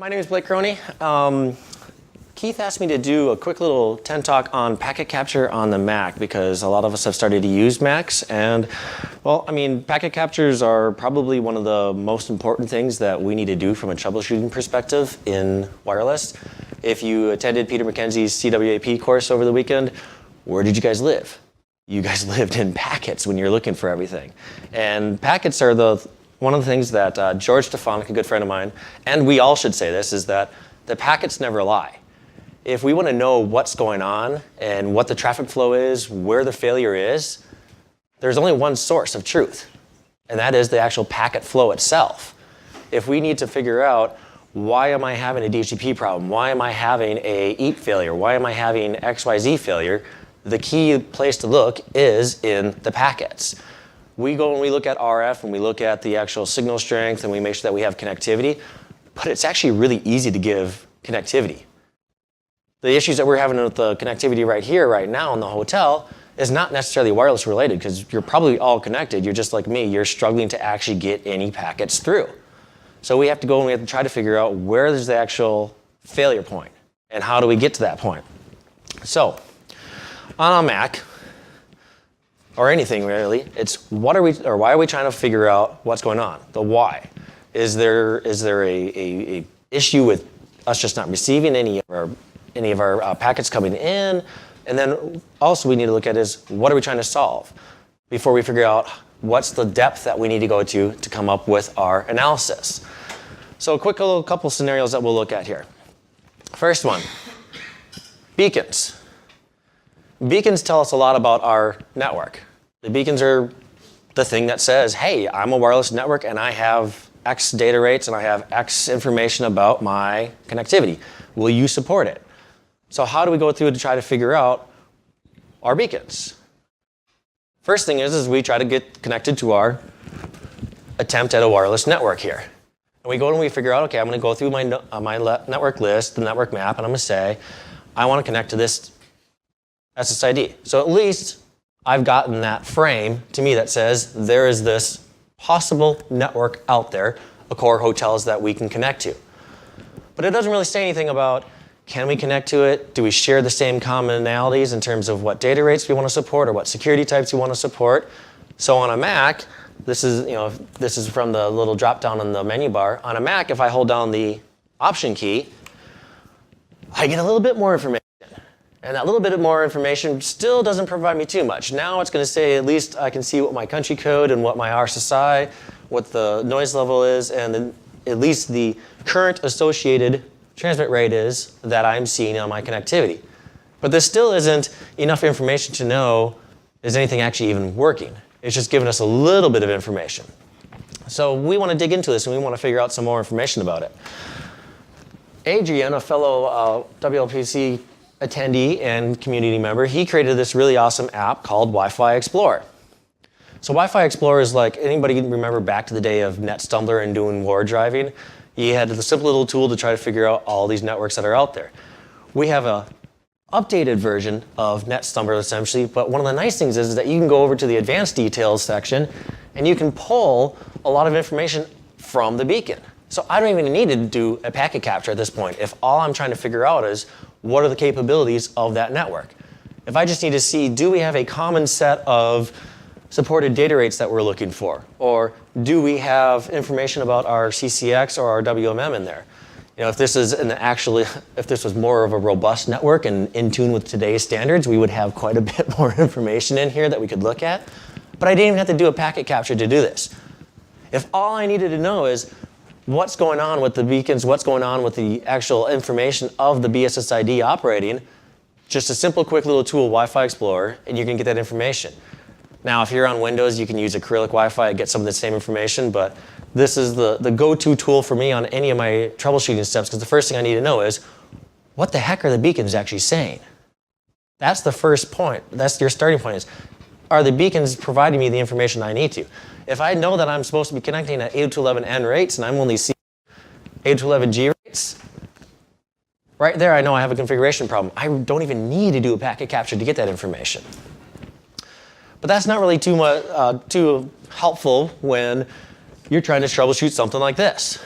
My name is Blake Krone. Keith asked me to do a quick little 10 talk on packet capture on the Mac because a lot of us have started to use Macs, and well, I mean, packet captures are probably one of the most important things that we need to do from a troubleshooting perspective in wireless. If you attended Peter McKenzie's CWAP course over the weekend, where did you guys live? You guys lived in packets when you're looking for everything. And packets are one of the things that George Stefanik, a good friend of mine, and we all should say this, is that the packets never lie. If we want to know what's going on and what the traffic flow is, where the failure is, there's only one source of truth, and that is the actual packet flow itself. If we need to figure out why am I having a DHCP problem, why am I having a EAP failure, why am I having XYZ failure, the key place to look is in the packets. We go and we look at RF and we look at the actual signal strength and we make sure that we have connectivity, but it's actually really easy to give connectivity. The issues that we're having with the connectivity right here, right now in the hotel is not necessarily wireless related because you're probably all connected. You're just like me. You're struggling to actually get any packets through. So we have to go and we have to try to figure out where is the actual failure point and how do we get to that point. So on a Mac, or anything really, it's why are we trying to figure out what's going on? The why. Is there a issue with us just not receiving any of our packets coming in? And then also we need to look at is what are we trying to solve before we figure out what's the depth that we need to go to come up with our analysis. So a quick little couple scenarios that we'll look at here. First one, beacons. Beacons tell us a lot about our network. The beacons are the thing that says, hey, I'm a wireless network and I have X data rates and I have X information about my connectivity. Will you support it? So how do we go through to try to figure out our beacons? First thing is we try to get connected to our attempt at a wireless network here. And we go and we figure out, okay, I'm going to go through my network list, the network map, and I'm going to say, I want to connect to this SSID. So at least I've gotten that frame to me that says there is this possible network out there, Accor hotels that we can connect to. But it doesn't really say anything about can we connect to it? Do we share the same commonalities in terms of what data rates we want to support or what security types we want to support? So on a Mac, this is from the little drop down on the menu bar. On a Mac, if I hold down the Option key, I get a little bit more information. And that little bit more information still doesn't provide me too much. Now it's going to say at least I can see what my country code and what my RSSI, what the noise level is, and then at least the current associated transmit rate is that I'm seeing on my connectivity. But this still isn't enough information to know is anything actually even working. It's just giving us a little bit of information. So we want to dig into this and we want to figure out some more information about it. Adrian, a fellow WLPC attendee and community member, he created this really awesome app called Wi-Fi Explorer. So Wi-Fi Explorer is like, anybody remember back to the day of NetStumbler and doing war driving? You had the simple little tool to try to figure out all these networks that are out there. We have a updated version of NetStumbler essentially, but one of the nice things is that you can go over to the advanced details section and you can pull a lot of information from the beacon. So I don't even need to do a packet capture at this point if all I'm trying to figure out is what are the capabilities of that network. If I just need to see, do we have a common set of supported data rates that we're looking for? Or do we have information about our CCX or our WMM in there? You know, if this was more of a robust network and in tune with today's standards, we would have quite a bit more information in here that we could look at. But I didn't even have to do a packet capture to do this. If all I needed to know is what's going on with the beacons, what's going on with the actual information of the BSSID operating, just a simple, quick little tool, Wi-Fi Explorer, and you can get that information. Now, if you're on Windows, you can use acrylic Wi-Fi to get some of the same information, but this is the go-to tool for me on any of my troubleshooting steps, because the first thing I need to know is, what the heck are the beacons actually saying? That's the first point. That's your starting point is, are the beacons providing me the information I need to? If I know that I'm supposed to be connecting at 802.11n rates and I'm only seeing 802.11g rates, right there I know I have a configuration problem. I don't even need to do a packet capture to get that information. But that's not really too helpful when you're trying to troubleshoot something like this.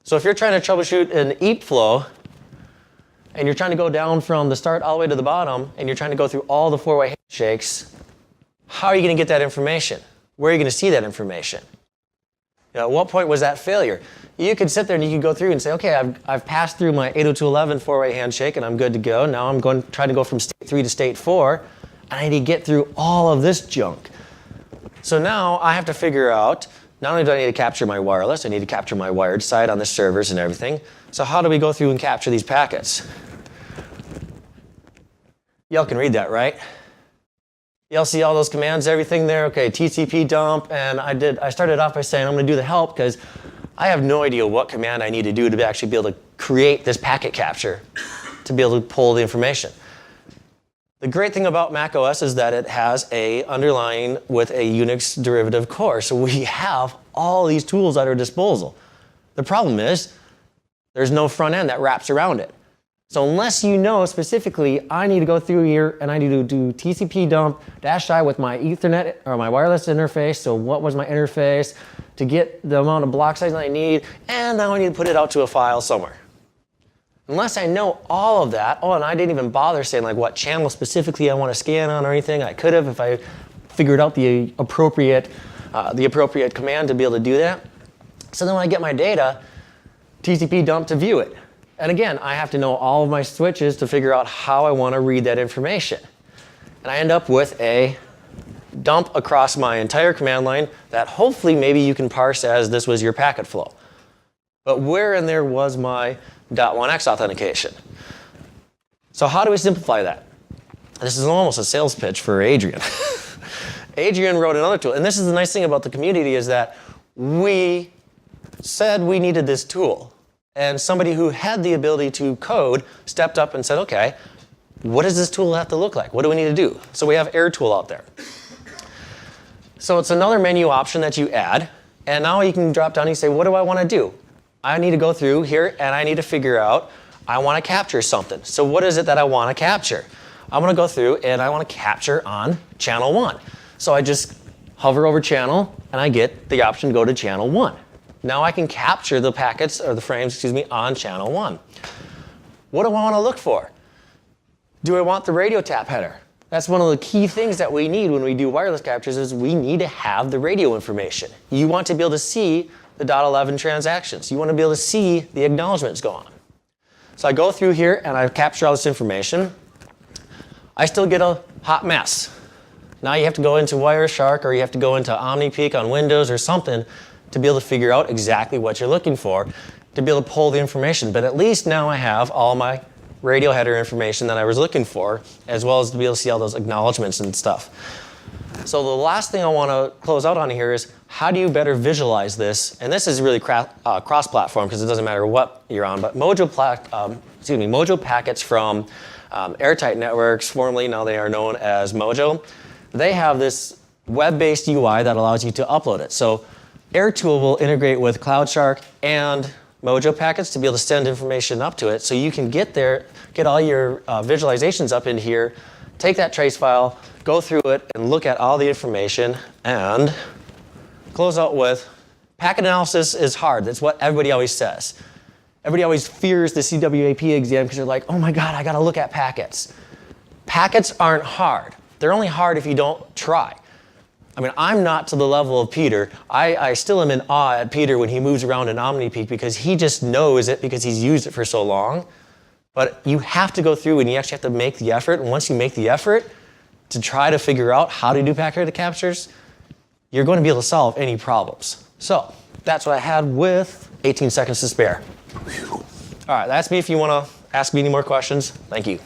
So if you're trying to troubleshoot an EAP flow, and you're trying to go down from the start all the way to the bottom, and you're trying to go through all the four-way handshakes, how are you going to get that information? Where are you going to see that information? At what point was that failure? You could sit there and you could go through and say, okay, I've passed through my 802.11 four-way handshake and I'm good to go. Now I'm going to try to go from state 3 to state 4, and I need to get through all of this junk. So now I have to figure out, not only do I need to capture my wireless, I need to capture my wired side on the servers and everything. So how do we go through and capture these packets? Y'all can read that, right? Y'all see all those commands, everything there? Okay, TCP dump, and I started off by saying I'm going to do the help because I have no idea what command I need to do to actually be able to create this packet capture, to be able to pull the information. The great thing about macOS is that it has a underlying with a Unix derivative core, so we have all these tools at our disposal. The problem is there's no front end that wraps around it. So unless you know specifically, I need to go through here and I need to do TCP dump -I with my Ethernet or my wireless interface. So what was my interface to get the amount of block size I need, and now I need to put it out to a file somewhere. Unless I know all of that, and I didn't even bother saying like what channel specifically I want to scan on or anything. I could have if I figured out the appropriate command to be able to do that. So then when I get my data, TCP dump to view it. And again, I have to know all of my switches to figure out how I want to read that information. And I end up with a dump across my entire command line that hopefully maybe you can parse as this was your packet flow. But where in there was my .1x authentication? So how do we simplify that? This is almost a sales pitch for Adrian. Adrian wrote another tool. And this is the nice thing about the community is that we said we needed this tool. And somebody who had the ability to code stepped up and said, okay, what does this tool have to look like? What do we need to do? So we have AirTool out there. So it's another menu option that you add. And now you can drop down and you say, what do I want to do? I need to go through here and I need to figure out, I want to capture something. So what is it that I want to capture? I'm going to go through and I want to capture on channel 1. So I just hover over channel and I get the option to go to channel 1. Now I can capture the packets, or the frames, excuse me, on channel 1. What do I want to look for? Do I want the radio tap header? That's one of the key things that we need when we do wireless captures is we need to have the radio information. You want to be able to see the .11 transactions. You want to be able to see the acknowledgements go on. So I go through here and I capture all this information. I still get a hot mess. Now you have to go into Wireshark or you have to go into OmniPeek on Windows or something to be able to figure out exactly what you're looking for, to be able to pull the information. But at least now I have all my radio header information that I was looking for, as well as to be able to see all those acknowledgements and stuff. So the last thing I want to close out on here is how do you better visualize this? And this is really cross-platform because it doesn't matter what you're on, but Mojo packets from Airtight Networks, formerly now they are known as Mojo, they have this web-based UI that allows you to upload it. So AirTool will integrate with CloudShark and Mojo packets to be able to send information up to it so you can get all your visualizations up in here, take that trace file, go through it, and look at all the information, and close out with packet analysis is hard. That's what everybody always says. Everybody always fears the CWAP exam because they're like, oh my God, I got to look at packets. Packets aren't hard. They're only hard if you don't try. I mean, I'm not to the level of Peter. I still am in awe at Peter when he moves around in OmniPeek because he just knows it because he's used it for so long. But you have to go through and you actually have to make the effort. And once you make the effort to try to figure out how to do packet captures, you're going to be able to solve any problems. So that's what I had with 18 seconds to spare. All right, that's me if you want to ask me any more questions. Thank you.